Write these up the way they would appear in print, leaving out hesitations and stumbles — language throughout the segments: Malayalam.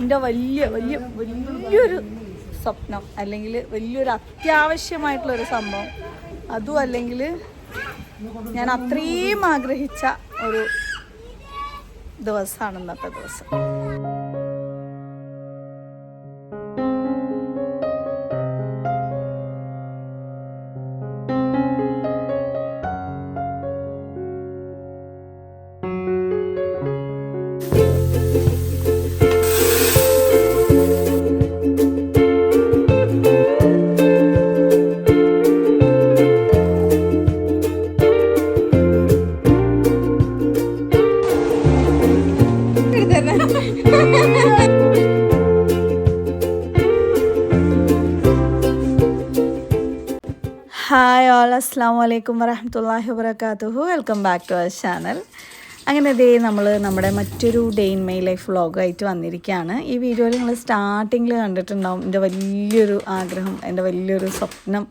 എൻ്റെ വലിയൊരു സ്വപ്നം അല്ലെങ്കിൽ വലിയൊരു അത്യാവശ്യമായിട്ടുള്ളൊരു സംഭവം, അതും അല്ലെങ്കിൽ ഞാൻ അത്രയും ആഗ്രഹിച്ച ഒരു ദിവസമാണ് ഇന്നത്തെ ദിവസം. ഹായ് ഓൾ, അസ്സാം വലൈക്കും വറഹമത്തുള്ളാഹി വബറകാതുഹു. Welcome back to our channel. അങ്ങനെ നമ്മൾ നമ്മുടെ മറ്റൊരു ഡേ ഇൻ മൈ ലൈഫ് വ്ളോഗായിട്ട് വന്നിരിക്കുകയാണ്. ഈ വീഡിയോയിൽ നിങ്ങൾ സ്റ്റാർട്ടിങ്ങിൽ കണ്ടിട്ടുണ്ടാവും എൻ്റെ വലിയൊരു ആഗ്രഹം, എൻ്റെ വലിയൊരു സ്വപ്നം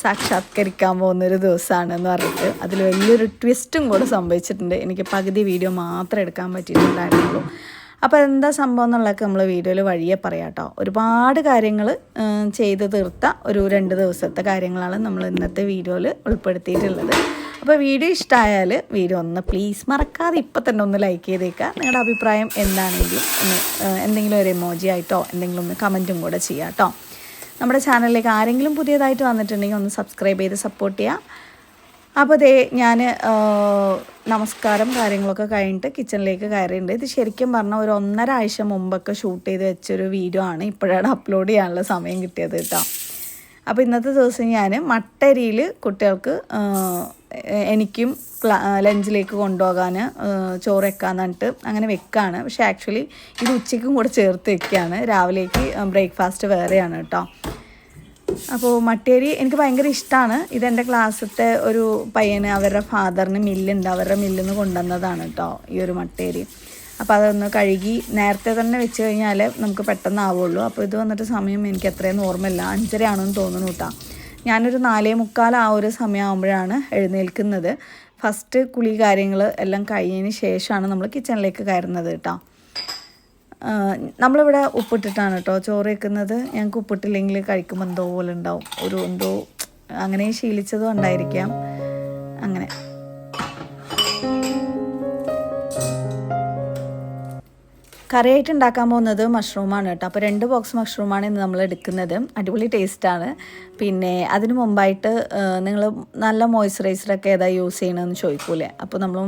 സാക്ഷാത്കരിക്കാൻ പോകുന്നൊരു ദിവസമാണെന്ന് പറഞ്ഞിട്ട് അതിൽ വലിയൊരു ട്വിസ്റ്റും കൂടെ സംഭവിച്ചിട്ടുണ്ട്. എനിക്ക് പകുതി വീഡിയോ മാത്രമേ എടുക്കാൻ പറ്റിയിട്ടുണ്ടായിരുന്നുള്ളൂ. അപ്പോൾ എന്താ സംഭവം എന്നുള്ളതൊക്കെ നമ്മൾ വീഡിയോയിൽ വഴിയെ പറയാം കേട്ടോ. ഒരുപാട് കാര്യങ്ങൾ ചെയ്ത് തീർത്ത ഒരു 2 ദിവസത്തെ കാര്യങ്ങളാണ് നമ്മൾ ഇന്നത്തെ വീഡിയോയിൽ ഉൾപ്പെടുത്തിയിട്ടുള്ളത്. അപ്പോൾ വീഡിയോ ഇഷ്ടമായാൽ വീഡിയോ ഒന്ന് പ്ലീസ് മറക്കാതെ ഇപ്പം തന്നെ ഒന്ന് ലൈക്ക് ചെയ്തേക്കുക. നിങ്ങളുടെ അഭിപ്രായം എന്താണെങ്കിലും ഒന്ന് എന്തെങ്കിലും ഒരു എമോജി ആയിട്ടോ എന്തെങ്കിലും ഒന്ന് കമൻറ്റും കൂടെ ചെയ്യാം കേട്ടോ. നമ്മുടെ ചാനലിലേക്ക് ആരെങ്കിലും പുതിയതായിട്ട് വന്നിട്ടുണ്ടെങ്കിൽ ഒന്ന് സബ്സ്ക്രൈബ് ചെയ്ത് സപ്പോർട്ട് ചെയ്യുക. അപ്പോൾ ഞാൻ നമസ്കാരം കാര്യങ്ങളൊക്കെ കഴിഞ്ഞിട്ട് കിച്ചണിലേക്ക് കയറിയിട്ടുണ്ട്. ഇത് ശരിക്കും പറഞ്ഞാൽ ഒരു 1.5 ആഴ്ച മുമ്പൊക്കെ ഷൂട്ട് ചെയ്ത് വെച്ചൊരു വീഡിയോ ആണ്. ഇപ്പോഴാണ് അപ്ലോഡ് ചെയ്യാനുള്ള സമയം കിട്ടിയത് കേട്ടോ. അപ്പോൾ ഇന്നത്തെ ദിവസം ഞാൻ മട്ടരിയിൽ കുട്ടികൾക്ക് എനിക്കും ലഞ്ചിലേക്ക് കൊണ്ടുപോകാൻ ചോറ് വെക്കാന്ന് പറഞ്ഞിട്ട് അങ്ങനെ വെക്കുകയാണ്. പക്ഷേ ആക്ച്വലി ഇത് ഉച്ചയ്ക്കും കൂടെ ചേർത്ത് വെക്കുകയാണ്. രാവിലേക്ക് ബ്രേക്ക്ഫാസ്റ്റ് വേറെയാണ് കേട്ടോ. അപ്പോൾ മട്ടേരി എനിക്ക് ഭയങ്കര ഇഷ്ടമാണ്. ഇതെൻ്റെ ക്ലാസ്സിലത്തെ ഒരു പയ്യന് അവരുടെ ഫാദറിന് മില്ലുണ്ട്, അവരുടെ മില്ലിൽ നിന്ന് കൊണ്ടുവന്നതാണ് കേട്ടോ ഈ ഒരു മട്ടേരി. അപ്പോൾ അതൊന്ന് കഴുകി നേരത്തെ തന്നെ വെച്ച് കഴിഞ്ഞാൽ നമുക്ക് പെട്ടെന്ന് ആവുള്ളൂ. അപ്പോൾ ഇത് വന്നിട്ട് സമയം എനിക്ക് എത്രയെന്ന് ഓർമ്മയില്ല, 5:30 ആണെന്ന് തോന്നുന്നു കേട്ടോ. ഞാനൊരു 4:45 ആ ഒരു സമയമാകുമ്പോഴാണ് എഴുന്നേൽക്കുന്നത്. ഫസ്റ്റ് കുളി കാര്യങ്ങൾ എല്ലാം കഴിഞ്ഞതിന് ശേഷമാണ് നമ്മൾ കിച്ചണിലേക്ക് കയറുന്നത് കേട്ടോ. നമ്മളിവിടെ ഉപ്പിട്ടിട്ടാണ് കേട്ടോ ചോറ് വെക്കുന്നത്. ഞങ്ങൾക്ക് ഉപ്പിട്ടില്ലെങ്കിൽ കഴിക്കുമ്പോൾ എന്തോ പോലെ ഉണ്ടാവും, ഒരു എന്തോ അങ്ങനെ ശീലിച്ചതും ഉണ്ടായിരിക്കാം. അങ്ങനെ കറിയായിട്ട് ഉണ്ടാക്കാൻ പോകുന്നത് മഷ്റൂമാണ് കേട്ടോ. അപ്പോൾ 2 ബോക്സ് മഷ്റൂമാണ് ഇന്ന് നമ്മൾ എടുക്കുന്നത്. അടിപൊളി ടേസ്റ്റാണ്. പിന്നെ അതിന് മുമ്പായിട്ട് നിങ്ങൾ നല്ല മോയ്സ്ചറൈസറൊക്കെ ഏതാ യൂസ് ചെയ്യണമെന്ന് ചോദിക്കൂലേ, അപ്പോൾ നമ്മൾ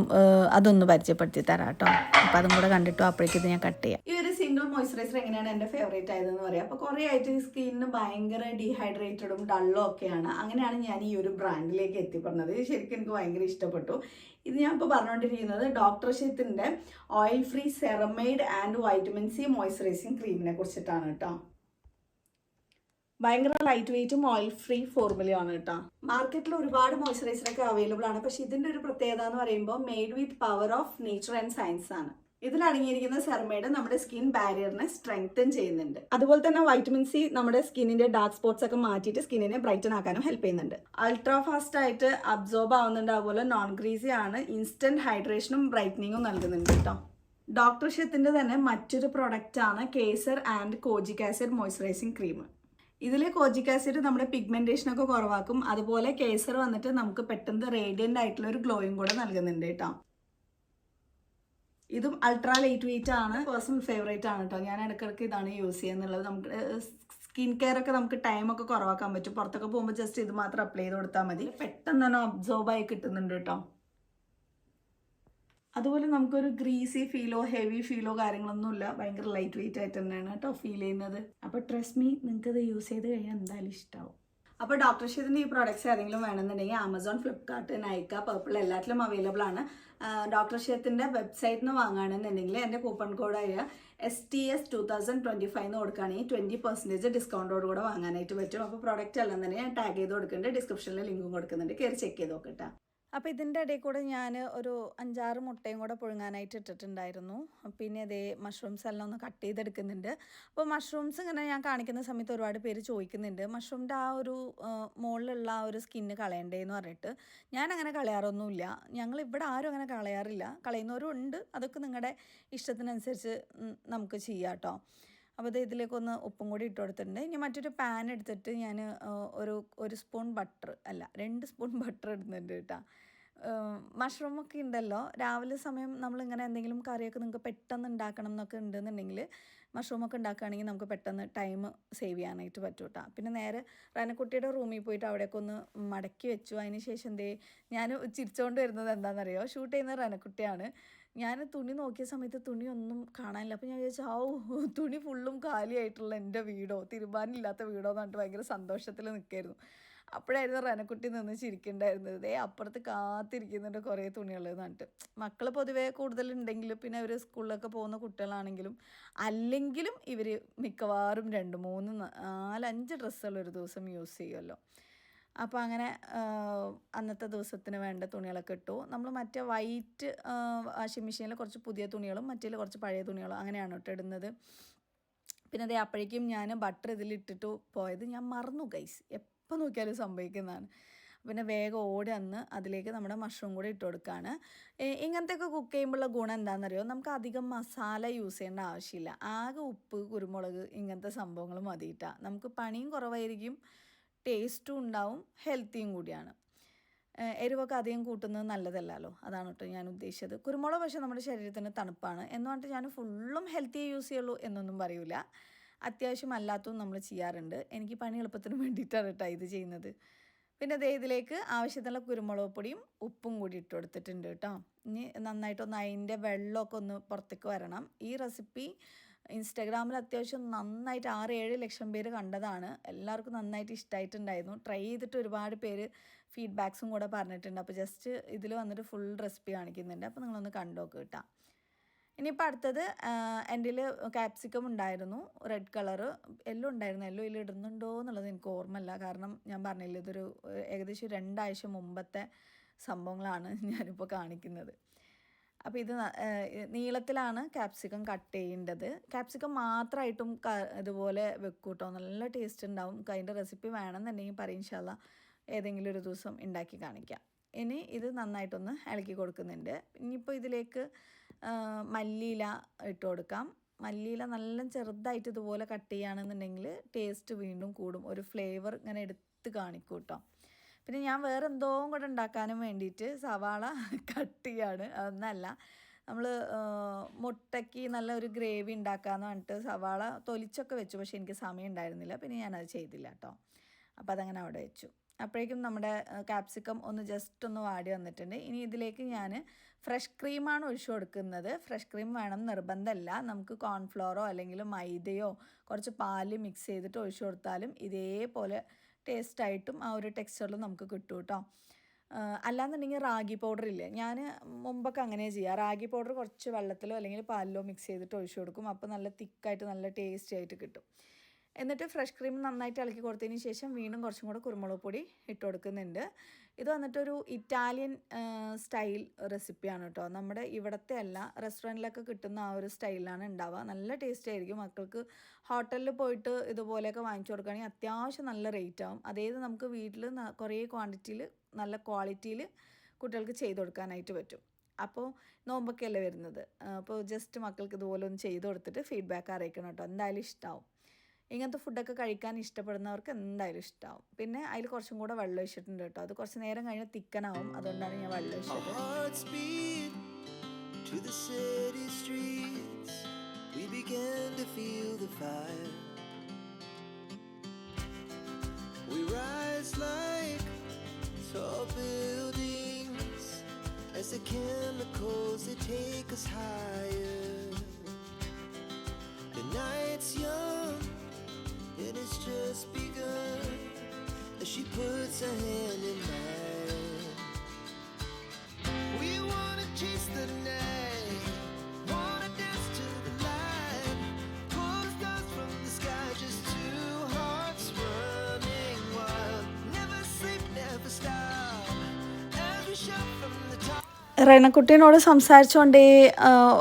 അതൊന്ന് പരിചയപ്പെടുത്തി തരാം കേട്ടോ. അപ്പോൾ അതും കൂടെ കണ്ടിട്ടോ അപ്പോഴേക്കും ഇത് ഞാൻ കട്ട് ചെയ്യാം. ഈ ഒരു സിംഗിൾ മോയ്സ്ചറൈസർ എങ്ങനെയാണ് എൻ്റെ ഫേവറേറ്റ് ആയതെന്ന് പറയാം. അപ്പോൾ കുറേ ആയിട്ട് സ്കിന്നിന് ഭയങ്കര ഡീഹൈഡ്രേറ്റഡും ഡള്ളും ഒക്കെയാണ്. അങ്ങനെയാണ് ഞാൻ ഈ ഒരു ബ്രാൻഡിലേക്ക് എത്തിപ്പെടുന്നത്. ശരിക്കും എനിക്ക് ഭയങ്കര ഇഷ്ടപ്പെട്ടു. ഇത് ഞാൻ ഇപ്പോൾ പറഞ്ഞുകൊണ്ടിരിക്കുന്നത് ഡോക്ടർ ഷെത്തിൻ്റെ oil free ceramide and vitamin C moisturising ക്രീമിനെ കുറിച്ചിട്ടാണ് കേട്ടോ. ഭയങ്കര ലൈറ്റ് വെയ്റ്റും ഓയിൽ ഫ്രീ ഫോർമുലയാണ് കേട്ടോ. മാർക്കറ്റിൽ ഒരുപാട് മോയ്സ്ചറൈസറൊക്കെ അവൈലബിൾ ആണ്. പക്ഷെ ഇതിൻ്റെ ഒരു പ്രത്യേകത എന്ന് പറയുമ്പോൾ made with power of nature and science ആണ്. ഇതിൽ അടങ്ങിയിരിക്കുന്ന സെറമൈഡ് നമ്മുടെ സ്കിൻ ബാരിയറിനെ സ്ട്രെങ്തൻ ചെയ്യുന്നുണ്ട്. അതുപോലെ തന്നെ വൈറ്റമിൻ സി നമ്മുടെ സ്കിന്നിന്റെ ഡാർക്ക് സ്പോട്ട്സ് ഒക്കെ മാറ്റിയിട്ട് സ്കിന്നിനെ ബ്രൈറ്റൻ ആക്കാനും ഹെൽപ്പ് ചെയ്യുന്നുണ്ട്. അൾട്രാ ഫാസ്റ്റ് ആയിട്ട് അബ്സോർബ് ആവുന്നുണ്ട്. അതുപോലെ നോൺ ഗ്രീസി ആണ്. ഇൻസ്റ്റന്റ് ഹൈഡ്രേഷനും ബ്രൈറ്റനിങ്ങും നൽകുന്നുണ്ട് കേട്ടോ. ഡോക്ടർ ഷെത്തിന്റെ തന്നെ മറ്റൊരു പ്രൊഡക്റ്റ് ആണ് Kesar and kojic acid moisturising cream. ഇതിൽ കോജിക് ആസിഡ് നമ്മുടെ പിഗ്മെന്റേഷനൊക്കെ കുറവാക്കും. അതുപോലെ കേസർ വന്നിട്ട് നമുക്ക് പെട്ടെന്ന് റേഡിയന്റ് ആയിട്ടുള്ള ഒരു ഗ്ലോയും കൂടെ നൽകുന്നുണ്ട് കേട്ടോ. ഇതും അൾട്രാ ലൈറ്റ് വെയിറ്റ് ആണ്. പേഴ്സണൽ ഫേവറേറ്റ് ആണ് കേട്ടോ. ഞാൻ ഇടയ്ക്കിടയ്ക്ക് ഇതാണ് യൂസ് ചെയ്യുന്നുള്ളത്. നമുക്ക് സ്കിൻ കെയർ ഒക്കെ നമുക്ക് ടൈമൊക്കെ കുറവാക്കാൻ പറ്റും. പുറത്തൊക്കെ പോകുമ്പോൾ ജസ്റ്റ് ഇത് മാത്രം അപ്ലൈ ചെയ്ത് കൊടുത്താൽ മതി. പെട്ടെന്ന് തന്നെ അബ്സോർബ് ആയി കിട്ടുന്നുണ്ട് കേട്ടോ. അതുപോലെ നമുക്കൊരു ഗ്രീസി ഫീലോ ഹെവി ഫീലോ കാര്യങ്ങളൊന്നുമില്ല. ഭയങ്കര ലൈറ്റ് വെയിറ്റ് ആയിട്ട് തന്നെയാണ് കേട്ടോ ഫീൽ ചെയ്യുന്നത്. അപ്പോൾ ട്രസ്റ്റ് മീ, നിങ്ങൾക്ക് ഇത് യൂസ് ചെയ്ത് കഴിഞ്ഞാൽ എന്തായാലും ഇഷ്ടമാവും. അപ്പോൾ ഡോക്ടർ ഷെത്തിൻ്റെ ഈ പ്രോഡക്ട്സ് ഏതെങ്കിലും വേണമെന്നുണ്ടെങ്കിൽ ആമസോൺ, ഫ്ലിപ്കാർട്ട്, നൈക്ക, പർപ്പിൾ എല്ലാത്തിലും അവൈലബിൾ ആണ്. ഡോക്ടർ ഷെത്തിൻ്റെ വെബ്സൈറ്റിൽ നിന്ന് വാങ്ങുകയാണെന്നുണ്ടെങ്കിൽ എൻ്റെ കൂപ്പൺ കോഡായ STS 2025 എന്ന് കൊടുക്കുകയാണെങ്കിൽ 20% ഡിസ്കൗണ്ടോട് കൂടെ വാങ്ങാനായിട്ട് പറ്റും. അപ്പോൾ പ്രോഡക്റ്റ് എല്ലാം തന്നെ ഞാൻ ടാഗ് ചെയ്ത് കൊടുക്കുന്നുണ്ട്. ഡിസ്ക്രിപ്ഷനിൽ ലിങ്കും കൊടുക്കുന്നുണ്ട്. കയറി ചെക്ക് ചെയ്ത് നോക്കട്ടെ. അപ്പോൾ ഇതിൻ്റെ ഇടയിൽ കൂടെ ഞാൻ ഒരു 5-6 മുട്ടയും കൂടെ പുഴുങ്ങാനായിട്ട് ഇട്ടിട്ടുണ്ടായിരുന്നു. പിന്നെ ഇതേ മഷ്റൂംസ് എല്ലാം ഒന്ന് കട്ട് ചെയ്തെടുക്കുന്നുണ്ട്. അപ്പോൾ മഷ്റൂംസ് ഇങ്ങനെ ഞാൻ കാണിക്കുന്ന സമയത്ത് ഒരുപാട് പേര് ചോദിക്കുന്നുണ്ട് മഷ്റൂമിൻ്റെ ആ ഒരു മുകളിലുള്ള ആ ഒരു സ്കിന്ന് കളയണ്ടേന്ന് പറഞ്ഞിട്ട്. ഞാൻ അങ്ങനെ കളയാറൊന്നുമില്ല. ഞങ്ങൾ ഇവിടെ ആരും അങ്ങനെ കളയാറില്ല. കളയുന്നവരും ഉണ്ട്. അതൊക്കെ നിങ്ങളുടെ ഇഷ്ടത്തിനനുസരിച്ച് നമുക്ക് ചെയ്യാം കേട്ടോ. അപ്പോൾ ഇത് ഇതിലേക്കൊന്ന് ഉപ്പും കൂടി ഇട്ട് കൊടുത്തിട്ടുണ്ട്. ഇനി മറ്റൊരു പാൻ എടുത്തിട്ട് ഞാൻ ഒരു സ്പൂൺ ബട്ടർ അല്ല 2 സ്പൂൺ ബട്ടർ ഇടുന്നുണ്ട് കേട്ടോ. മഷ്റൂമൊക്കെ ഉണ്ടല്ലോ, രാവിലെ സമയം നമ്മളിങ്ങനെ എന്തെങ്കിലും കറിയൊക്കെ നിങ്ങൾക്ക് പെട്ടെന്ന് ഉണ്ടാക്കണം എന്നൊക്കെ ഉണ്ടെന്നുണ്ടെങ്കിൽ മഷ്റൂമൊക്കെ ഉണ്ടാക്കുകയാണെങ്കിൽ നമുക്ക് പെട്ടെന്ന് ടൈം സേവ് ചെയ്യാനായിട്ട് പറ്റും കേട്ടോ. പിന്നെ നേരെ റനക്കുട്ടിയുടെ റൂമിൽ പോയിട്ട് അവിടേക്ക് ഒന്ന് മടക്കി വെച്ചു. അതിന് ശേഷം ഞാൻ ചിരിച്ചുകൊണ്ട് വരുന്നത് എന്താണെന്നറിയോ, ഷൂട്ട് ചെയ്യുന്നത് റനക്കുട്ടിയാണ്. ഞാൻ തുണി നോക്കിയ സമയത്ത് തുണിയൊന്നും കാണാനില്ല. അപ്പോൾ ഞാൻ വിചാരിച്ചു തുണി ഫുള്ളും കാലിയായിട്ടുള്ള എൻ്റെ വീടോ, തിരുമ്പാനില്ലാത്ത വീടോ എന്ന് പറഞ്ഞിട്ട് ഭയങ്കര സന്തോഷത്തിൽ നിൽക്കായിരുന്നു. അപ്പോഴായിരുന്നു റനക്കുട്ടി നിന്ന് ചിരിക്കണ്ടായിരുന്നത്. അപ്പുറത്ത് കാത്തിരിക്കുന്നുണ്ട് കുറേ തുണികൾ എന്ന് പറഞ്ഞിട്ട്. മക്കൾ പൊതുവേ കൂടുതലുണ്ടെങ്കിൽ പിന്നെ അവർ സ്കൂളിലൊക്കെ പോകുന്ന കുട്ടികളാണെങ്കിലും അല്ലെങ്കിലും ഇവർ മിക്കവാറും 2, 3, 4, 5 ഡ്രസ്സുകൾ ഒരു ദിവസം യൂസ് ചെയ്യുമല്ലോ. അപ്പോൾ അങ്ങനെ അന്നത്തെ ദിവസത്തിന് വേണ്ട തുണികളൊക്കെ ഇട്ടു. നമ്മൾ മറ്റേ വൈറ്റ് വാഷിംഗ് മെഷീനിൽ കുറച്ച് പുതിയ തുണികളും മറ്റേൽ കുറച്ച് പഴയ തുണികളും അങ്ങനെയാണ് കേട്ടോ ഇടുന്നത്. പിന്നെ അപ്പോഴേക്കും ഞാൻ ബട്ടർ ഇതിലിട്ടിട്ട് പോയത് ഞാൻ മറന്നു ഗൈസ്. എപ്പോൾ നോക്കിയാലും സംഭവിക്കുന്നതാണ്. പിന്നെ വേഗം ഓടി വന്ന് അതിലേക്ക് നമ്മുടെ മഷ്റൂം കൂടി ഇട്ട് കൊടുക്കുകയാണ്. ഇങ്ങനത്തെയൊക്കെ കുക്ക് ചെയ്യുമ്പോഴുള്ള ഗുണം എന്താണെന്നറിയോ, നമുക്ക് അധികം മസാല യൂസ് ചെയ്യേണ്ട ആവശ്യമില്ല. ആകെ ഉപ്പ്, കുരുമുളക് ഇങ്ങനത്തെ സംഭവങ്ങൾ മതിയിട്ടാണ്. നമുക്ക് പണിയും കുറവായിരിക്കും, ടേസ്റ്റും ഉണ്ടാവും, ഹെൽത്തിയും കൂടിയാണ്. എരിവൊക്കെ അധികം കൂട്ടുന്നത് നല്ലതല്ലല്ലോ, അതാണ് കേട്ടോ ഞാൻ ഉദ്ദേശിച്ചത്. കുരുമുളക് പക്ഷേ നമ്മുടെ ശരീരത്തിന് തണുപ്പാണ് എന്ന് പറഞ്ഞിട്ട് ഞാൻ ഫുള്ളും ഹെൽത്തി യൂസ് ചെയ്യുള്ളൂ എന്നൊന്നും പറയൂല. അത്യാവശ്യം അല്ലാത്തതും നമ്മൾ ചെയ്യാറുണ്ട്. എനിക്ക് പണി എളുപ്പത്തിന് വേണ്ടിയിട്ടാണ് കേട്ടോ ഇത് ചെയ്യുന്നത്. പിന്നെ ഇതിലേക്ക് ആവശ്യത്തിനുള്ള കുരുമുളക് പൊടിയും ഉപ്പും കൂടി ഇട്ട് കൊടുത്തിട്ടുണ്ട് കേട്ടോ. ഇനി നന്നായിട്ടൊന്ന് അതിൻ്റെ വെള്ളമൊക്കെ ഒന്ന് പുറത്തേക്ക് വരണം. ഈ റെസിപ്പി ഇൻസ്റ്റാഗ്രാമിൽ അത്യാവശ്യം നന്നായിട്ട് 6-7 ലക്ഷം പേര് കണ്ടതാണ്. എല്ലാവർക്കും നന്നായിട്ട് ഇഷ്ടമായിട്ടുണ്ടായിരുന്നു. ട്രൈ ചെയ്തിട്ട് ഒരുപാട് പേര് ഫീഡ്ബാക്സും കൂടെ പറഞ്ഞിട്ടുണ്ട്. അപ്പോൾ ജസ്റ്റ് ഇതിൽ വന്നിട്ട് ഫുൾ റെസിപ്പി കാണിക്കുന്നുണ്ട്. അപ്പോൾ നിങ്ങളൊന്ന് കണ്ടോക്ക് കേട്ടോ. ഇനിയിപ്പോൾ അടുത്തത് എൻ്റെ ക്യാപ്സിക്കം ഉണ്ടായിരുന്നു, റെഡ് കളറ്. എല്ലാം ഉണ്ടായിരുന്നു. എല്ലാം ഇതിൽ ഇടുന്നുണ്ടോ എന്നുള്ളത് എനിക്ക് ഓർമ്മയില്ല. കാരണം ഞാൻ പറഞ്ഞില്ല, ഇതൊരു ഏകദേശം 2 ആഴ്ച മുമ്പത്തെ സംഭവങ്ങളാണ് ഞാനിപ്പോൾ കാണിക്കുന്നത്. അപ്പോൾ ഇത് നീളത്തിലാണ് ക്യാപ്സിക്കം കട്ട് ചെയ്യേണ്ടത്. ക്യാപ്സിക്കം മാത്രമായിട്ടും ഇതുപോലെ വെക്കും കേട്ടോ, നല്ല ടേസ്റ്റ് ഉണ്ടാവും. അതിൻ്റെ റെസിപ്പി വേണമെന്നുണ്ടെങ്കിൽ പറയും ഇൻഷാല്ലാ, ഏതെങ്കിലും ഒരു ദിവസം ഉണ്ടാക്കി കാണിക്കാം. ഇനി ഇത് നന്നായിട്ടൊന്ന് ഇളക്കി കൊടുക്കുന്നുണ്ട്. ഇനിയിപ്പോൾ ഇതിലേക്ക് മല്ലിയില ഇട്ട് കൊടുക്കാം. മല്ലിയില നല്ല ചെറുതായിട്ട് ഇതുപോലെ കട്ട് ചെയ്യുകയാണെന്നുണ്ടെങ്കിൽ ടേസ്റ്റ് വീണ്ടും കൂടും, ഒരു ഫ്ലേവർ ഇങ്ങനെ എടുത്ത് കാണിക്കും കേട്ടോ. പിന്നെ ഞാൻ വേറെ എന്തോ കൂടെ ഉണ്ടാക്കാനും വേണ്ടിയിട്ട് സവാള കട്ട് ചെയ്യാണ്. അതൊന്നല്ല, നമ്മൾ മുട്ടയ്ക്ക് നല്ല ഒരു ഗ്രേവി ഉണ്ടാക്കാമെന്ന് പറഞ്ഞിട്ട് സവാള തൊലിച്ചൊക്കെ വെച്ചു. പക്ഷേ എനിക്ക് സമയം ഉണ്ടായിരുന്നില്ല, പിന്നെ ഞാനത് ചെയ്തില്ല കേട്ടോ. അപ്പോൾ അതങ്ങനെ അവിടെ വെച്ചു. അപ്പോഴേക്കും നമ്മുടെ ക്യാപ്സിക്കം ഒന്ന് ജസ്റ്റ് ഒന്ന് വാടി വന്നിട്ടുണ്ട്. ഇനി ഇതിലേക്ക് ഞാൻ ഫ്രഷ് ക്രീമാണ് ഒഴിച്ചു കൊടുക്കുന്നത്. ഫ്രഷ് ക്രീം വേണം നിർബന്ധമല്ല. നമുക്ക് കോൺഫ്ലോറോ അല്ലെങ്കിൽ മൈദയോ കുറച്ച് പാല് മിക്സ് ചെയ്തിട്ട് ഒഴിച്ചു കൊടുത്താലും ഇതേപോലെ ടേസ്റ്റായിട്ടും ആ ഒരു ടെക്സ്ചറിലും നമുക്ക് കിട്ടും കേട്ടോ. അല്ലാന്നുണ്ടെങ്കിൽ റാഗി പൗഡർ ഇല്ലേ, ഞാൻ മുമ്പൊക്കെ അങ്ങനെ ചെയ്യുക. റാഗി പൗഡർ കുറച്ച് വെള്ളത്തിലോ അല്ലെങ്കിൽ പാലിലോ മിക്സ് ചെയ്തിട്ട് ഒഴിച്ചു കൊടുക്കും. അപ്പോൾ നല്ല തിക്കായിട്ട് നല്ല ടേസ്റ്റി ആയിട്ട് കിട്ടും. എന്നിട്ട് ഫ്രഷ് ക്രീം നന്നായിട്ട് ഇളക്കി കൊടുത്തതിന് ശേഷം വീണ്ടും കുറച്ചും കൂടെ കുരുമുളക് പൊടി ഇട്ട് കൊടുക്കുന്നുണ്ട്. ഇത് വന്നിട്ടൊരു ഇറ്റാലിയൻ സ്റ്റൈൽ റെസിപ്പിയാണ് കേട്ടോ. നമ്മുടെ ഇവിടുത്തെ അല്ല, റെസ്റ്റോറൻറ്റിലൊക്കെ കിട്ടുന്ന ആ ഒരു സ്റ്റൈലിലാണ് ഉണ്ടാവുക. നല്ല ടേസ്റ്റ് ആയിരിക്കും. മക്കൾക്ക് ഹോട്ടലിൽ പോയിട്ട് ഇതുപോലെയൊക്കെ വാങ്ങിച്ചു കൊടുക്കുകയാണെങ്കിൽ അത്യാവശ്യം നല്ല റേറ്റ് ആവും. അതായത് നമുക്ക് വീട്ടിൽ കുറേ ക്വാണ്ടിറ്റിയിൽ നല്ല ക്വാളിറ്റിയിൽ കുട്ടികൾക്ക് ചെയ്ത് കൊടുക്കാനായിട്ട് പറ്റും. അപ്പോൾ നോമ്പൊക്കെ അല്ലേ വരുന്നത്, അപ്പോൾ ജസ്റ്റ് മക്കൾക്ക് ഇതുപോലെ ഒന്ന് ചെയ്ത് കൊടുത്തിട്ട് ഫീഡ്ബാക്ക് അറിയിക്കണം കേട്ടോ. എന്തായാലും ഇഷ്ടമാവും. ഇങ്ങനത്തെ ഫുഡൊക്കെ കഴിക്കാൻ ഇഷ്ടപ്പെടുന്നവർക്ക് എന്തായാലും ഇഷ്ടമാവും. പിന്നെ അതിൽ കുറച്ചും കൂടെ വെള്ളം ഒഴിച്ചിട്ടുണ്ട് കേട്ടോ. അത് കുറച്ച് നേരം കഴിഞ്ഞ് തിക്കനാവും, അതുകൊണ്ടാണ് ഞാൻ വെള്ളം ഒഴിച്ചത്. As the chemicals that take us higher, the night's young and it's just begun, as she puts her hand in mine. We wanna chase the night, wanna dance to the light, pull the stars from the sky, just two hearts running wild, never sleep, never stop, as we shout from the top. റെനക്കുട്ടീനോട് സംസാരിച്ചുകൊണ്ടേ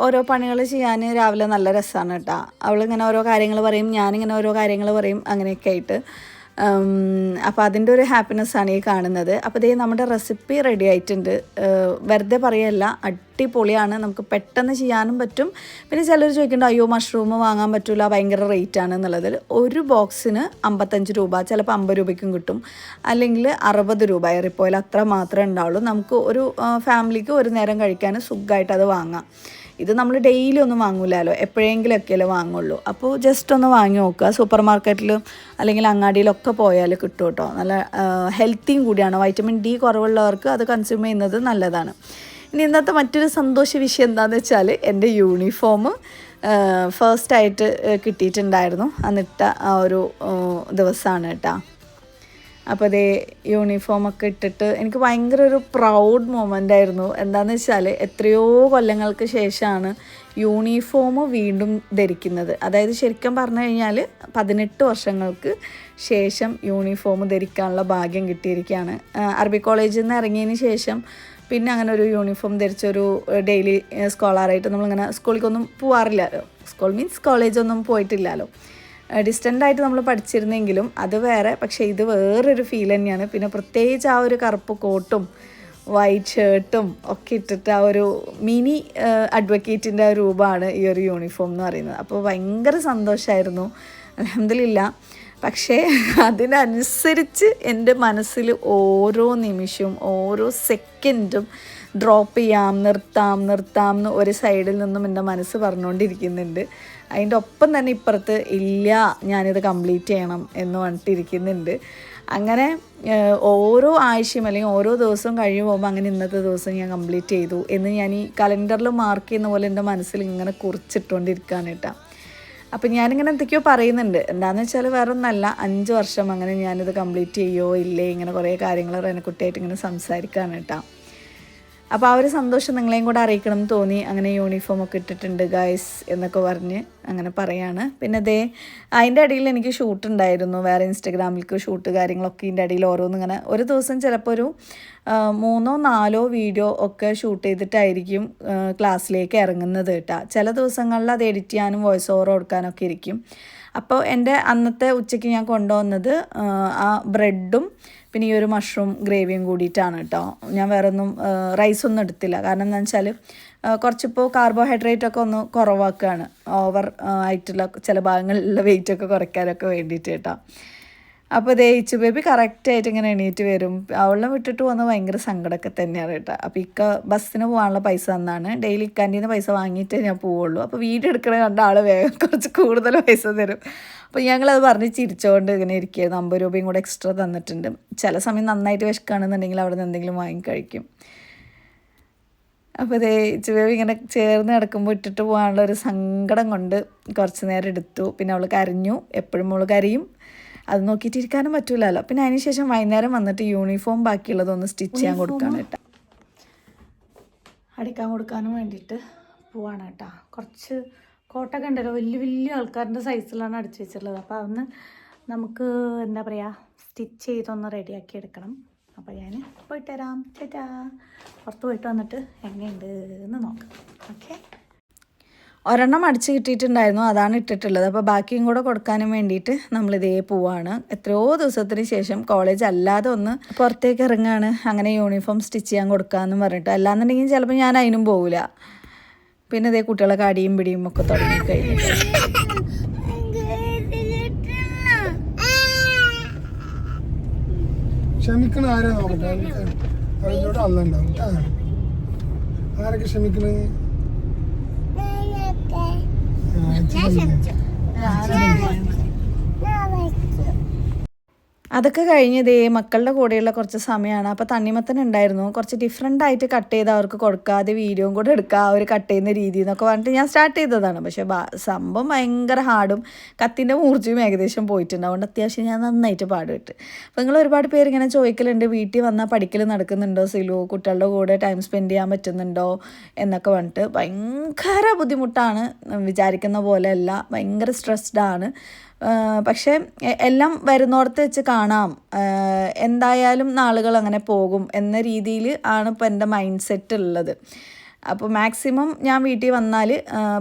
ഓരോ പണികൾ ചെയ്യാൻ രാവിലെ നല്ല രസമാണ് കേട്ടോ. അവളിങ്ങനെ ഓരോ കാര്യങ്ങൾ പറയും, ഞാനിങ്ങനെ ഓരോ കാര്യങ്ങൾ പറയും, അങ്ങനെയൊക്കെ ആയിട്ട് അപ്പോൾ അതിൻ്റെ ഒരു ഹാപ്പിനെസ്സാണ് ഈ കാണുന്നത്. അപ്പോൾ ഇതേ നമ്മുടെ റെസിപ്പി റെഡി ആയിട്ടുണ്ട്. വെറുതെ പറയല്ല, അടിപൊളിയാണ്. നമുക്ക് പെട്ടെന്ന് ചെയ്യാനും പറ്റും. പിന്നെ ചിലർ ചോദിക്കുന്നുണ്ട് അയ്യോ മഷ്റൂം വാങ്ങാൻ പറ്റില്ല, ഭയങ്കര റേറ്റ് ആണ് എന്നുള്ളതിൽ. ഒരു ബോക്സിന് 55 രൂപ, ചിലപ്പോൾ 50 രൂപയ്ക്കും കിട്ടും, അല്ലെങ്കിൽ 60 രൂപ ഏറിപ്പോയാൽ അത്ര മാത്രമേ ഉണ്ടാവുള്ളൂ. നമുക്ക് ഒരു ഫാമിലിക്ക് ഒരു നേരം കഴിക്കാൻ സുഖമായിട്ട് അത് വാങ്ങാം. ഇത് നമ്മൾ ഡെയിലി ഒന്നും വാങ്ങൂലല്ലോ, എപ്പോഴെങ്കിലുമൊക്കെയല്ലേ വാങ്ങുള്ളൂ. അപ്പോൾ ജസ്റ്റ് ഒന്ന് വാങ്ങി നോക്കുക. സൂപ്പർ മാർക്കറ്റിലും അല്ലെങ്കിൽ അങ്ങാടിയിലൊക്കെ പോയാൽ കിട്ടും കേട്ടോ. നല്ല ഹെൽത്തിയും കൂടിയാണ്. വൈറ്റമിൻ ഡി കുറവുള്ളവർക്ക് അത് കൺസ്യൂം ചെയ്യുന്നത് നല്ലതാണ്. ഇനി ഇന്നത്തെ മറ്റൊരു സന്തോഷ വിഷയം എന്താണെന്ന് വെച്ചാൽ എൻ്റെ യൂണിഫോം ഫസ്റ്റായിട്ട് കിട്ടിയിട്ടുണ്ടായിരുന്നു. അന്നിട്ട ആ ഒരു ദിവസമാണ് കേട്ടോ. അപ്പോൾ അതേ യൂണിഫോമൊക്കെ ഇട്ടിട്ട് എനിക്ക് ഭയങ്കര ഒരു പ്രൗഡ് മൊമെൻ്റ് ആയിരുന്നു. എന്താണെന്ന് വെച്ചാൽ എത്രയോ കൊല്ലങ്ങൾക്ക് ശേഷമാണ് യൂണിഫോം വീണ്ടും ധരിക്കുന്നത്. അതായത് ശരിക്കും പറഞ്ഞു കഴിഞ്ഞാൽ 18 വർഷങ്ങൾക്ക് ശേഷം യൂണിഫോം ധരിക്കാനുള്ള ഭാഗ്യം കിട്ടിയിരിക്കുകയാണ്. അറബി കോളേജിൽ നിന്ന് ഇറങ്ങിയതിന് ശേഷം പിന്നെ അങ്ങനെ ഒരു യൂണിഫോം ധരിച്ചൊരു ഡെയിലി സ്കോളറായിട്ട് നമ്മളിങ്ങനെ സ്കൂളിലേക്കൊന്നും പോകാറില്ലല്ലോ. School means കോളേജൊന്നും പോയിട്ടില്ലല്ലോ. ഡിസ്റ്റൻ്റായിട്ട് നമ്മൾ പഠിച്ചിരുന്നെങ്കിലും അത് വേറെ, പക്ഷേ ഇത് വേറൊരു ഫീൽ തന്നെയാണ്. പിന്നെ പ്രത്യേകിച്ച് ആ ഒരു കറുപ്പ് കോട്ടും വൈറ്റ് ഷർട്ടും ഒക്കെ ഇട്ടിട്ട് ആ ഒരു മിനി അഡ്വക്കേറ്റിൻ്റെ രൂപമാണ് ഈ ഒരു യൂണിഫോം എന്ന് പറയുന്നത്. അപ്പോൾ ഭയങ്കര സന്തോഷമായിരുന്നു, അൽഹംദുലില്ലാ. പക്ഷേ അതിനനുസരിച്ച് എൻ്റെ മനസ്സിൽ ഓരോ നിമിഷവും ഓരോ സെക്കൻഡും ഡ്രോപ്പ് നിർത്താം എന്ന് ഒരു സൈഡിൽ നിന്നും എൻ്റെ മനസ്സ് പറഞ്ഞുകൊണ്ടിരിക്കുന്നുണ്ട്. അതിൻ്റെ ഒപ്പം തന്നെ ഇപ്പുറത്ത് ഇല്ല ഞാനിത് കംപ്ലീറ്റ് ചെയ്യണം എന്ന് പറഞ്ഞിട്ടിരിക്കുന്നുണ്ട്. അങ്ങനെ ഓരോ ആഴ്ചയും അല്ലെങ്കിൽ ഓരോ ദിവസവും കഴിഞ്ഞ് പോകുമ്പോൾ അങ്ങനെ ഇന്നത്തെ ദിവസം ഞാൻ കംപ്ലീറ്റ് ചെയ്തു എന്ന് ഞാൻ ഈ കലണ്ടറിൽ മാർക്ക് ചെയ്യുന്ന പോലെ എൻ്റെ മനസ്സിൽ ഇങ്ങനെ കുറിച്ചിട്ടുകൊണ്ടിരിക്കുകയാണ് കേട്ടോ. അപ്പം ഞാനിങ്ങനെ എന്തൊക്കെയോ പറയുന്നുണ്ട്. എന്താണെന്ന് വെച്ചാൽ വേറെ ഒന്നല്ല, 5 വർഷം അങ്ങനെ ഞാനിത് കംപ്ലീറ്റ് ചെയ്യോ ഇല്ലേ ഇങ്ങനെ കുറേ കാര്യങ്ങൾ റെനക്കുട്ടിയായിട്ട് ഇങ്ങനെ സംസാരിക്കുകയാണ് കേട്ടോ. അപ്പോൾ ആ ഒരു സന്തോഷം നിങ്ങളെയും കൂടെ അറിയിക്കണം എന്ന് തോന്നി. അങ്ങനെ യൂണിഫോമൊക്കെ ഇട്ടിട്ടുണ്ട് ഗൈസ് എന്നൊക്കെ പറഞ്ഞ് അങ്ങനെ പറയാണ്. പിന്നെ അതേ അതിൻ്റെ ഇടയിൽ എനിക്ക് ഷൂട്ട് ഉണ്ടായിരുന്നു, വേറെ ഇൻസ്റ്റഗ്രാമിലേക്ക് ഷൂട്ട് കാര്യങ്ങളൊക്കെ ഇതിൻ്റെ ഇടയിൽ ഓരോന്നിങ്ങനെ ഒരു ദിവസം ചിലപ്പോൾ ഒരു 3-4 വീഡിയോ ഒക്കെ ഷൂട്ട് ചെയ്തിട്ടായിരിക്കും ക്ലാസ്സിലേക്ക് ഇറങ്ങുന്നത് കേട്ടോ. ചില ദിവസങ്ങളിൽ അത് എഡിറ്റ് ചെയ്യാനും വോയിസ് ഓവർ കൊടുക്കാനൊക്കെ ഇരിക്കും. അപ്പോൾ എൻ്റെ അന്നത്തെ ഉച്ചയ്ക്ക് ഞാൻ കൊണ്ടുവന്നത് ആ ബ്രെഡും പിന്നെ ഈ ഒരു മഷ്റൂം ഗ്രേവിയും കൂടിയിട്ടാണ് കേട്ടോ. ഞാൻ വേറെ ഒന്നും റൈസൊന്നും എടുത്തില്ല. കാരണം എന്താണെന്ന് വെച്ചാൽ കുറച്ചിപ്പോൾ കാർബോഹൈഡ്രേറ്റൊക്കെ ഒന്ന് കുറവാക്കുകയാണ്, ഓവർ ആയിട്ടുള്ള ചില ഭാഗങ്ങളിലുള്ള വെയിറ്റൊക്കെ കുറയ്ക്കാനൊക്കെ വേണ്ടിയിട്ട് കേട്ടോ. അപ്പോൾ ഇതേ ഇച്ചു ബേബി കറക്റ്റായിട്ട് ഇങ്ങനെ എണീറ്റ് വരും. അവളെ വിട്ടിട്ട് പോകുന്നത് ഭയങ്കര സങ്കടമൊക്കെ തന്നെയാണ് കേട്ടോ. അപ്പോൾ ഇക്ക ബസ്സിന് പോകാനുള്ള പൈസ തന്നാണ്. ഡെയിലി ഇക്കാൻ്റെ നിന്ന് പൈസ വാങ്ങിയിട്ടേ ഞാൻ പോവുള്ളൂ. അപ്പോൾ വീഡിയോ എടുക്കണ കണ്ട ആൾ വേഗം കുറച്ച് കൂടുതൽ പൈസ തരും. അപ്പോൾ ഞങ്ങളത് പറഞ്ഞ് ചിരിച്ചുകൊണ്ട് ഇങ്ങനെ ഇരിക്കുകയായിരുന്നു. 50 രൂപയും കൂടെ എക്സ്ട്രാ തന്നിട്ടുണ്ട്. ചില സമയം നന്നായിട്ട് വിശക്കുകയാണെന്നുണ്ടെങ്കിൽ അവിടെ നിന്ന് എന്തെങ്കിലും വാങ്ങിക്കഴിക്കും. അപ്പോൾ ഇതേ ഇച്ചു ബേബി ഇങ്ങനെ ചേർന്ന് കിടക്കുമ്പോൾ ഇട്ടിട്ട് പോകാനുള്ള ഒരു സങ്കടം കൊണ്ട് കുറച്ച് നേരം എടുത്തു. പിന്നെ അവൾ കരഞ്ഞു. എപ്പോഴും അവൾ കരയും, അത് നോക്കിയിട്ടിരിക്കാനും പറ്റില്ലല്ലോ. പിന്നെ അതിന് ശേഷം വൈകുന്നേരം വന്നിട്ട് യൂണിഫോം ബാക്കിയുള്ളതൊന്ന് സ്റ്റിച്ച് ചെയ്യാൻ കൊടുക്കാൻ കേട്ടോ, അടിക്കാൻ കൊടുക്കാനും വേണ്ടിയിട്ട് പോവാണ് കേട്ടോ. കുറച്ച് കോട്ടൊക്കെ ഉണ്ടല്ലോ, വലിയ വലിയ ആൾക്കാരുടെ സൈസിലാണ് അടിച്ചു വെച്ചിട്ടുള്ളത്. അപ്പോൾ അതൊന്ന് നമുക്ക് എന്താ പറയുക സ്റ്റിച്ച് ചെയ്തൊന്ന് റെഡിയാക്കി എടുക്കണം. അപ്പോൾ ഞാൻ പോയിട്ട് തരാം. ചേട്ടാ പുറത്ത് പോയിട്ട് വന്നിട്ട് എങ്ങനെയുണ്ട് എന്ന് നോക്കാം. ഓക്കെ, ഒരെണ്ണം അടിച്ച് കിട്ടിയിട്ടുണ്ടായിരുന്നു, അതാണ് ഇട്ടിട്ടുള്ളത്. അപ്പോൾ ബാക്കിയും കൂടെ കൊടുക്കാനും വേണ്ടിയിട്ട് നമ്മളിതേ പോവാണ്. എത്രയോ ദിവസത്തിന് ശേഷം കോളേജ് അല്ലാതെ ഒന്ന് പുറത്തേക്ക് ഇറങ്ങാണ്. അങ്ങനെ യൂണിഫോം സ്റ്റിച്ച് ചെയ്യാൻ കൊടുക്കാമെന്ന് പറഞ്ഞിട്ട്. അല്ലാന്നുണ്ടെങ്കിൽ ചിലപ്പോൾ ഞാൻ അതിനും പോവില്ല. പിന്നെ ഇതേ കുട്ടികളെ കടിയും പിടിയും ഒക്കെ തുടങ്ങി കഴിഞ്ഞിട്ട് ക്ഷമിക്കണ ആരാ നോക്കട്ടെ, അതിലൂടെ അല്ലുണ്ടാവും. ആരൊക്കെ ക്ഷമിക്കണേ? അതൊക്കെ കഴിഞ്ഞതേ മക്കളുടെ കൂടെയുള്ള കുറച്ച് സമയമാണ്. അപ്പോൾ തണ്ണിമത്തൻ ഉണ്ടായിരുന്നു, കുറച്ച് ഡിഫറെൻ്റ് ആയിട്ട് കട്ട് ചെയ്ത് അവർക്ക് കൊടുക്കാതെ വീഡിയോയും കൂടെ എടുക്കുക, അവർ കട്ട് ചെയ്യുന്ന രീതി എന്നൊക്കെ പറഞ്ഞിട്ട് ഞാൻ സ്റ്റാർട്ട് ചെയ്തതാണ്. പക്ഷേ സംഭവം ഭയങ്കര ഹാർഡും കത്തിൻ്റെ മൂർച്ചയും ഏകദേശം പോയിട്ടുണ്ട്. അതുകൊണ്ട് അത്യാവശ്യം ഞാൻ നന്നായിട്ട് പാടുപെട്ട്. അപ്പോൾ നിങ്ങൾ ഒരുപാട് പേര് ഇങ്ങനെ ചോദിക്കലുണ്ട്, വീട്ടിൽ വന്നാൽ പഠിക്കൽ നടക്കുന്നുണ്ടോ സിലു, കുട്ടികളുടെ കൂടെ ടൈം സ്പെൻഡ് ചെയ്യാൻ പറ്റുന്നുണ്ടോ എന്നൊക്കെ പറഞ്ഞിട്ട്. ഭയങ്കര ബുദ്ധിമുട്ടാണ്, വിചാരിക്കുന്ന പോലെ അല്ല, ഭയങ്കര സ്ട്രെസ്ഡാണ്. പക്ഷേ എല്ലാം വരുന്നോടത്ത് വെച്ച് കാണാം, എന്തായാലും നാളുകൾ അങ്ങനെ പോകും എന്ന രീതിയിൽ ആണ് ഇപ്പോൾ എൻ്റെ മൈൻഡ് സെറ്റ് ഉള്ളത്. അപ്പോൾ മാക്സിമം ഞാൻ വീട്ടിൽ വന്നാൽ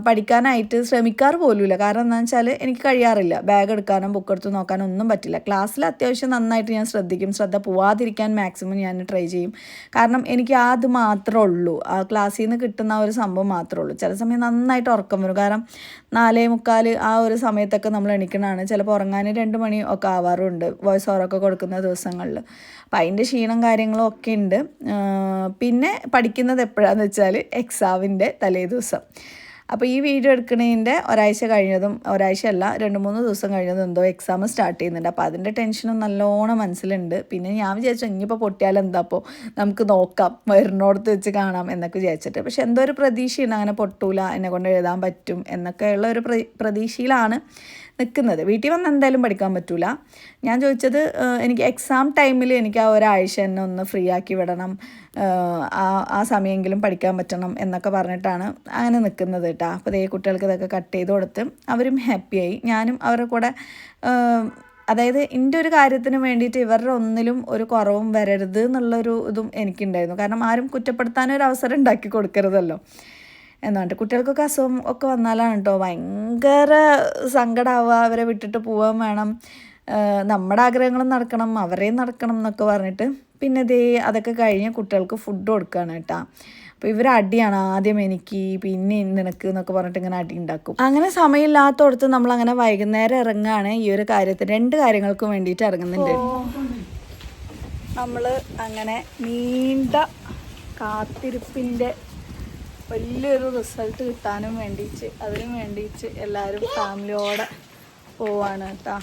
പഠിക്കാനായിട്ട് ശ്രമിക്കാറ് പോലുമില്ല. കാരണം എന്താണെന്ന് വെച്ചാൽ എനിക്ക് കഴിയാറില്ല. ബാഗ് എടുക്കാനോ ബുക്ക് എടുത്ത് നോക്കാനോ ഒന്നും പറ്റില്ല. ക്ലാസ്സിൽ അത്യാവശ്യം നന്നായിട്ട് ഞാൻ ശ്രദ്ധിക്കും. ശ്രദ്ധ പോവാതിരിക്കാൻ മാക്സിമം ഞാൻ ട്രൈ ചെയ്യും. കാരണം എനിക്ക് അത് മാത്രമേ ഉള്ളൂ, ആ ക്ലാസ്സിൽ നിന്ന് കിട്ടുന്ന ഒരു സംഭവം മാത്രമേ ഉള്ളൂ. ചില സമയം നന്നായിട്ട് ഉറക്കം വരും. കാരണം 4:45 ആ ഒരു സമയത്തൊക്കെ നമ്മൾ എണീക്കണതാണ്. ചിലപ്പോൾ ഉറങ്ങാൻ 2 മണി ഒക്കെ ആവാറുണ്ട് വോയിസ് ഓവറൊക്കെ കൊടുക്കുന്ന ദിവസങ്ങളിൽ. അപ്പം അതിൻ്റെ ക്ഷീണം കാര്യങ്ങളും ഒക്കെ ഉണ്ട്. പിന്നെ പഠിക്കുന്നത് എപ്പോഴാണെന്ന് വെച്ചാൽ എക്സാമിൻ്റെ തലേ ദിവസം. അപ്പോൾ ഈ വീഡിയോ എടുക്കുന്നതിൻ്റെ ഒരാഴ്ച കഴിഞ്ഞതും, ഒരാഴ്ചയല്ല 2-3 ദിവസം കഴിഞ്ഞതും എന്തോ എക്സാം സ്റ്റാർട്ട് ചെയ്യുന്നുണ്ട്. അപ്പോൾ അതിൻ്റെ ടെൻഷനും നല്ലോണം മനസ്സിലുണ്ട്. പിന്നെ ഞാൻ വിചാരിച്ചു ഇനിയിപ്പോൾ പൊട്ടിയാൽ എന്താ, അപ്പോൾ നമുക്ക് നോക്കാം, വരുന്നോടത്ത് വെച്ച് കാണാം എന്നൊക്കെ വിചാരിച്ചിട്ട്. പക്ഷെ എന്തോ ഒരു പ്രതീക്ഷയുണ്ട്, അങ്ങനെ പൊട്ടൂല, എന്നെ കൊണ്ട് എഴുതാൻ പറ്റും എന്നൊക്കെയുള്ള ഒരു പ്രതീക്ഷയിലാണ് നിൽക്കുന്നത്. വീട്ടിൽ വന്ന് എന്തായാലും പഠിക്കാൻ പറ്റില്ല. ഞാൻ ചോദിച്ചത് എനിക്ക് എക്സാം ടൈമിൽ എനിക്ക് ആ ഒരാഴ്ച എന്നെ ഒന്ന് ഫ്രീ ആക്കി വിടണം, ആ സമയമെങ്കിലും പഠിക്കാൻ പറ്റണം എന്നൊക്കെ പറഞ്ഞിട്ടാണ് അങ്ങനെ നിൽക്കുന്നത് കേട്ടോ. അപ്പോൾ ദേ കുട്ടികൾക്ക് ഇതൊക്കെ കട്ട് ചെയ്ത് കൊടുത്ത് അവരും ഹാപ്പിയായി. ഞാനും അവരുടെ കൂടെ, അതായത് എൻ്റെ ഒരു കാര്യത്തിന് വേണ്ടിയിട്ട് ഇവരുടെ ഒന്നിലും ഒരു കുറവും വരരുത് എന്നുള്ളൊരു ഇതും എനിക്കുണ്ടായിരുന്നു. കാരണം ആരും കുറ്റപ്പെടുത്താനൊരു അവസരം ഉണ്ടാക്കി കൊടുക്കരുതല്ലോ എന്നാണ്ട്. കുട്ടികൾക്കൊക്കെ അസുഖം ഒക്കെ വന്നാലാണ് കേട്ടോ ഭയങ്കര സങ്കടമാവുക. അവരെ വിട്ടിട്ട് പോകാൻ വേണം, നമ്മുടെ ആഗ്രഹങ്ങളും നടക്കണം, അവരെയും നടക്കണം എന്നൊക്കെ പറഞ്ഞിട്ട്. പിന്നെ ദേ അതൊക്കെ കഴിഞ്ഞ് കുട്ടികൾക്ക് ഫുഡ് കൊടുക്കുകയാണ് കേട്ടോ. അപ്പോൾ ഇവർ അടിയാണ്, ആദ്യം എനിക്ക് പിന്നെ നിനക്ക് എന്നൊക്കെ പറഞ്ഞിട്ട് ഇങ്ങനെ അടി ഉണ്ടാക്കും. അങ്ങനെ സമയമില്ലാത്തടത്ത് നമ്മളങ്ങനെ വൈകുന്നേരം ഇറങ്ങുകയാണ് ഈ ഒരു കാര്യത്തിന്, 2 കാര്യങ്ങൾക്കും വേണ്ടിയിട്ട് ഇറങ്ങുന്നുണ്ട്. നമ്മൾ അങ്ങനെ നീണ്ട കാത്തിരിപ്പിൻ്റെ വലിയൊരു റിസൾട്ട് കിട്ടാനും വേണ്ടിയിട്ട്, അതിനും വേണ്ടിയിട്ട് എല്ലാവരും ഫാമിലിയോടെ പോവാണ് കേട്ടോ.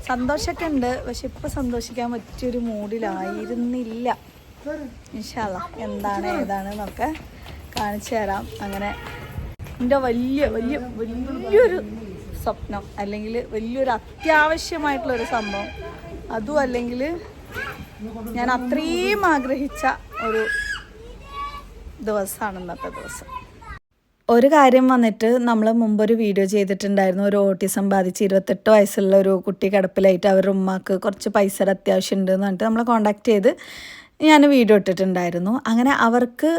സന്തോഷമൊക്കെ ഉണ്ട്, പക്ഷെ ഇപ്പം സന്തോഷിക്കാൻ പറ്റിയൊരു മൂഡിലായിരുന്നില്ല. ഇൻഷാ അല്ലാ എന്താണ് ഏതാണെന്നൊക്കെ കാണിച്ചു തരാം. അങ്ങനെ എൻ്റെ വലിയൊരു സ്വപ്നം, അല്ലെങ്കിൽ വലിയൊരു അത്യാവശ്യമായിട്ടുള്ളൊരു സംഭവം, അതും അല്ലെങ്കിൽ ഞാൻ അത്രയും ആഗ്രഹിച്ച ഒരു ദിവസമാണ് ഇന്നത്തെ ദിവസം. ഒരു കാര്യം വന്നിട്ട്, നമ്മൾ മുമ്പൊരു വീഡിയോ ചെയ്തിട്ടുണ്ടായിരുന്നു. ഒരു ഓട്ടിസം ബാധിച്ച് 28 വയസ്സുള്ള ഒരു കുട്ടി കിടപ്പിലായിട്ട് അവരുടെ ഉമ്മാക്ക് കുറച്ച് പൈസയുടെ അത്യാവശ്യം ഉണ്ട് എന്ന് പറഞ്ഞിട്ട് നമ്മളെ കോൺടാക്ട് ചെയ്ത് ഞാൻ വീഡിയോ ഇട്ടിട്ടുണ്ടായിരുന്നു. അങ്ങനെ അവർക്ക്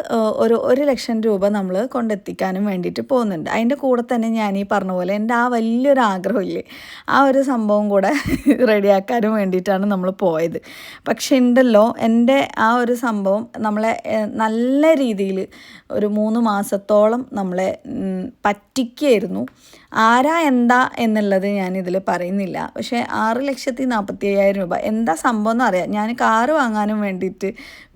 ഒരു 1 ലക്ഷം രൂപ നമ്മൾ കൊണ്ടെത്തിക്കാനും വേണ്ടിയിട്ട് പോകുന്നുണ്ട്. അതിൻ്റെ കൂടെ തന്നെ ഞാൻ ഈ പറഞ്ഞ പോലെ എൻ്റെ ആ വലിയൊരു ആഗ്രഹമില്ലേ, ആ ഒരു സംഭവം കൂടെ റെഡിയാക്കാനും വേണ്ടിയിട്ടാണ് നമ്മൾ പോയത്. പക്ഷെ ഉണ്ടല്ലോ, എൻ്റെ ആ ഒരു സംഭവം നമ്മളെ നല്ല രീതിയിൽ ഒരു 3 മാസത്തോളം നമ്മളെ പറ്റിക്കായിരുന്നു. ആരാ എന്താ എന്നുള്ളത് ഞാനിതിൽ പറയുന്നില്ല. പക്ഷേ 6,45,000 രൂപ എന്താ സംഭവം എന്ന് അറിയാം. ഞാൻ കാറ് വാങ്ങാനും വേണ്ടിയിട്ട്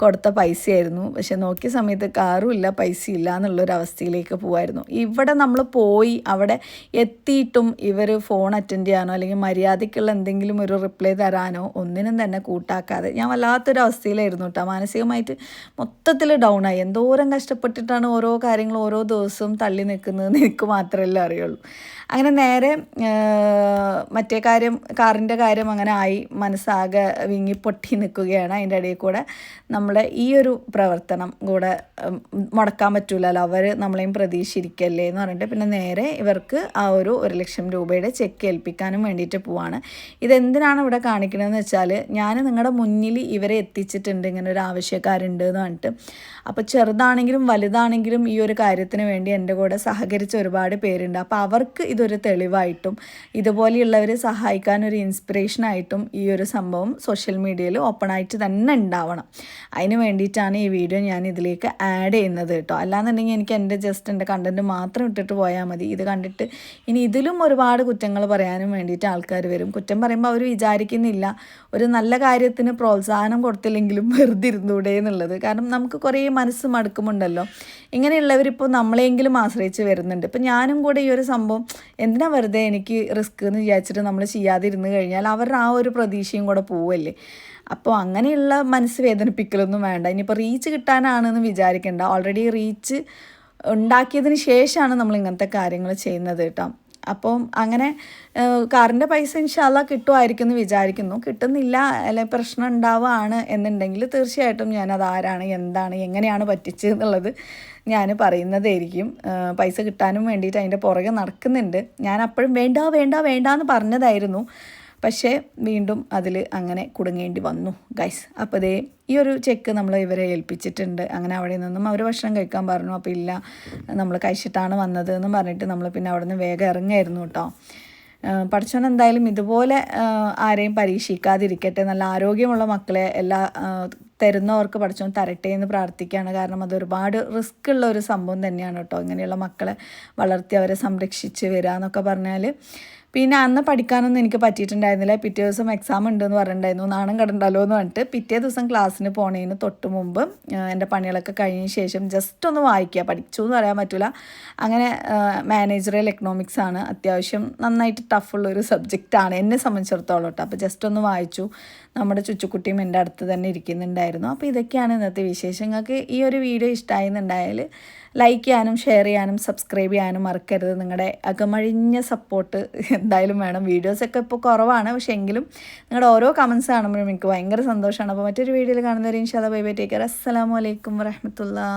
കൊടുത്ത പൈസയായിരുന്നു. പക്ഷെ നോക്കിയ സമയത്ത് കാറും ഇല്ല, പൈസ ഇല്ല എന്നുള്ളൊരവസ്ഥയിലേക്ക് പോവായിരുന്നു. ഇവിടെ നമ്മൾ പോയി അവിടെ എത്തിയിട്ടും ഇവർ ഫോൺ അറ്റൻഡ് ചെയ്യാനോ അല്ലെങ്കിൽ മര്യാദയ്ക്കുള്ള എന്തെങ്കിലും ഒരു റിപ്ലൈ തരാനോ ഒന്നിനും തന്നെ കൂട്ടാക്കാതെ ഞാൻ വല്ലാത്തൊരു അവസ്ഥയിലായിരുന്നു കേട്ടോ. മാനസികമായിട്ട് മൊത്തത്തിൽ ഡൗൺ ആയി. എന്തോരം കഷ്ടപ്പെട്ടിട്ടാണ് ഓരോ കാര്യങ്ങളും ഓരോ ദിവസവും തള്ളി നിൽക്കുന്നതെന്ന് എനിക്ക് മാത്രമല്ലേ അറിയുള്ളൂ. അങ്ങനെ നേരെ മറ്റേ കാറിൻ്റെ കാര്യം അങ്ങനെ ആയി, മനസ്സാകെ വിങ്ങി പൊട്ടി നിൽക്കുകയാണ്. അതിൻ്റെ ഇടയിൽ കൂടെ നമ്മളെ ഈ ഒരു പ്രവർത്തനം കൂടെ മുടക്കാൻ പറ്റൂലല്ലോ, അവർ നമ്മളെയും പ്രതീക്ഷിച്ചിരിക്കല്ലേ എന്ന് പറഞ്ഞിട്ട് പിന്നെ നേരെ ഇവർക്ക് ആ ഒരു 1 ലക്ഷം രൂപയുടെ ചെക്ക് ഏൽപ്പിക്കാനും വേണ്ടിയിട്ട് പോവാണ്. ഇതെന്തിനാണ് ഇവിടെ കാണിക്കണമെന്ന് വെച്ചാൽ, ഞാൻ നിങ്ങളുടെ മുന്നിൽ ഇവരെ എത്തിച്ചിട്ടുണ്ട്, ഇങ്ങനെ ഒരു ആവശ്യക്കാരുണ്ട് എന്ന് പറഞ്ഞിട്ട്. അപ്പോൾ ചെറുതാണെങ്കിലും വലുതാണെങ്കിലും ഈ ഒരു കാര്യത്തിന് വേണ്ടി എൻ്റെ കൂടെ സഹകരിച്ച ഒരുപാട് പേരുണ്ട്. അപ്പോൾ അവർക്ക് ഇതൊരു തെളിവായിട്ടും ഇതുപോലെയുള്ളവരെ സഹായിക്കാൻ ഒരു ഇൻസ്പിറേഷനായിട്ടും ഈ ഒരു സംഭവം സോഷ്യൽ മീഡിയയിൽ ഓപ്പണായിട്ട് തന്നെ ഉണ്ടാവണം. അതിന് വേണ്ടിയിട്ടാണ് ഈ വീഡിയോ ഞാൻ ഇതിലേക്ക് ആഡ് ചെയ്യുന്നത് കേട്ടോ. അല്ലാന്നുണ്ടെങ്കിൽ എനിക്ക് എൻ്റെ കണ്ടൻറ്റ് മാത്രം ഇട്ടിട്ട് പോയാൽ മതി. ഇത് കണ്ടിട്ട് ഇനി ഇതിലും ഒരുപാട് കുറ്റങ്ങൾ പറയാനും വേണ്ടിയിട്ട് ആൾക്കാർ വരും. കുറ്റം പറയുമ്പോൾ അവർ വിചാരിക്കുന്നില്ല ഒരു നല്ല കാര്യത്തിന് പ്രോത്സാഹനം കൊടുത്തില്ലെങ്കിലും വെറുതെ ഇരുന്നൂടെ എന്നുള്ളത്. കാരണം നമുക്ക് കുറേ മനസ്സ് മടുക്കുമുണ്ടല്ലോ. ഇങ്ങനെയുള്ളവരിപ്പോൾ നമ്മളെങ്കിലും ആശ്രയിച്ച് വരുന്നുണ്ട്. ഇപ്പം ഞാനും കൂടെ ഈ ഒരു സംഭവം എന്തിനാ വെറുതെ എനിക്ക് റിസ്ക് എന്ന് വിചാരിച്ചിട്ട് നമ്മൾ ചെയ്യാതിരുന്ന് കഴിഞ്ഞാൽ അവരുടെ ആ ഒരു പ്രതീക്ഷയും കൂടെ പോവല്ലേ. അപ്പോൾ അങ്ങനെയുള്ള മനസ്സ് വേദനിപ്പിക്കലൊന്നും വേണ്ട. ഇനിയിപ്പോൾ റീച്ച് കിട്ടാനാണെന്ന് വിചാരിക്കേണ്ട. ഓൾറെഡി റീച്ച് ഉണ്ടാക്കിയതിന് ശേഷമാണ് നമ്മൾ ഇങ്ങനത്തെ കാര്യങ്ങൾ ചെയ്യുന്നത് കേട്ടോ. അപ്പം അങ്ങനെ കാറിൻ്റെ പൈസ ഇൻഷാല്ലാ കിട്ടുമായിരിക്കും എന്ന് വിചാരിക്കുന്നു. കിട്ടുന്നില്ല അല്ലെങ്കിൽ പ്രശ്നം ഉണ്ടാവുകയാണ് എന്നുണ്ടെങ്കിൽ തീർച്ചയായിട്ടും ഞാനത് ആരാണ്, എന്താണ്, എങ്ങനെയാണ് പറ്റിച്ചത് എന്നുള്ളത് ഞാൻ പറയുന്നതായിരിക്കും. പൈസ കിട്ടാനും വേണ്ടിയിട്ട് അതിൻ്റെ പുറകെ നടക്കുന്നുണ്ട്. ഞാൻ അപ്പോഴും വേണ്ട എന്ന് പറഞ്ഞതായിരുന്നു. പക്ഷേ വീണ്ടും അതിൽ അങ്ങനെ കുടുങ്ങേണ്ടി വന്നു ഗൈസ്. അപ്പോൾ ദേ ഈ ഒരു ചെക്ക് നമ്മൾ ഇവരെ ഏൽപ്പിച്ചിട്ടുണ്ട്. അങ്ങനെ അവിടെ നിന്നും അവർ ഭക്ഷണം കഴിക്കാൻ പറഞ്ഞു. അപ്പോൾ ഇല്ല, നമ്മൾ കഴിച്ചിട്ടാണ് വന്നത് എന്ന് പറഞ്ഞിട്ട് നമ്മൾ പിന്നെ അവിടെ നിന്ന് വേഗം ഇറങ്ങായിരുന്നു കേട്ടോ. പഠിച്ചവൻ എന്തായാലും ഇതുപോലെ ആരെയും പരീക്ഷിക്കാതിരിക്കട്ടെ. നല്ല ആരോഗ്യമുള്ള മക്കളെ തരുന്നവർക്ക് പഠിച്ചവൻ തരട്ടെ എന്ന് പ്രാർത്ഥിക്കുകയാണ്. കാരണം അത് ഒരുപാട് റിസ്ക് ഉള്ള ഒരു സംഭവം തന്നെയാണ് കേട്ടോ, ഇങ്ങനെയുള്ള മക്കളെ വളർത്തി അവരെ സംരക്ഷിച്ച് വരിക എന്നൊക്കെ പറഞ്ഞാൽ. പിന്നെ അന്ന് പഠിക്കാനൊന്നും എനിക്ക് പറ്റിയിട്ടുണ്ടായിരുന്നില്ല. പിറ്റേ ദിവസം എക്സാം ഉണ്ടെന്ന് പറഞ്ഞിട്ടുണ്ടായിരുന്നു. നാണം കടണ്ടല്ലോ എന്ന് പറഞ്ഞിട്ട് പിറ്റേ ദിവസം ക്ലാസ്സിന് പോണതിന് തൊട്ട് മുമ്പ് എൻ്റെ പണികളൊക്കെ കഴിഞ്ഞ ശേഷം ജസ്റ്റ് ഒന്ന് വായിക്കുക. പഠിച്ചു എന്ന് പറയാൻ പറ്റില്ല. അങ്ങനെ മാനേജറിയൽ എക്കണോമിക്സ് ആണ്, അത്യാവശ്യം നന്നായിട്ട് ടഫുള്ളൊരു സബ്ജക്റ്റാണ് എന്നെ സംബന്ധിച്ചിടത്തോളം കേട്ടോ. അപ്പോൾ ജസ്റ്റ് ഒന്ന് വായിച്ചു. നമ്മുടെ ചുച്ചുക്കുട്ടിയും എൻ്റെ അടുത്ത് തന്നെ ഇരിക്കുന്നുണ്ടായിരുന്നു. അപ്പോൾ ഇതൊക്കെയാണ് ഇന്നത്തെ വിശേഷം. നിങ്ങൾക്ക് ഈ ഒരു വീഡിയോ ഇഷ്ടമായെന്നുണ്ടായാൽ ലൈക്ക് ചെയ്യാനും ഷെയർ ചെയ്യാനും സബ്സ്ക്രൈബ് ചെയ്യാനും മറക്കരുത്. നിങ്ങളുടെ അകമഴിഞ്ഞ സപ്പോർട്ട് എന്തായാലും വേണം. വീഡിയോസൊക്കെ ഇപ്പോൾ കുറവാണ്, പക്ഷേ എങ്കിലും നിങ്ങളുടെ ഓരോ കമൻസ് കാണുമ്പോഴും എനിക്ക് ഭയങ്കര സന്തോഷമാണ്. അപ്പോൾ മറ്റൊരു വീഡിയോയിൽ കാണുന്നവരെ ഇൻഷാ അല്ലാഹ് ബൈ ബൈ, ടേക്ക് കെയർ. അസ്സലാമു അലൈക്കും വറഹ്മത്തുള്ളാഹി.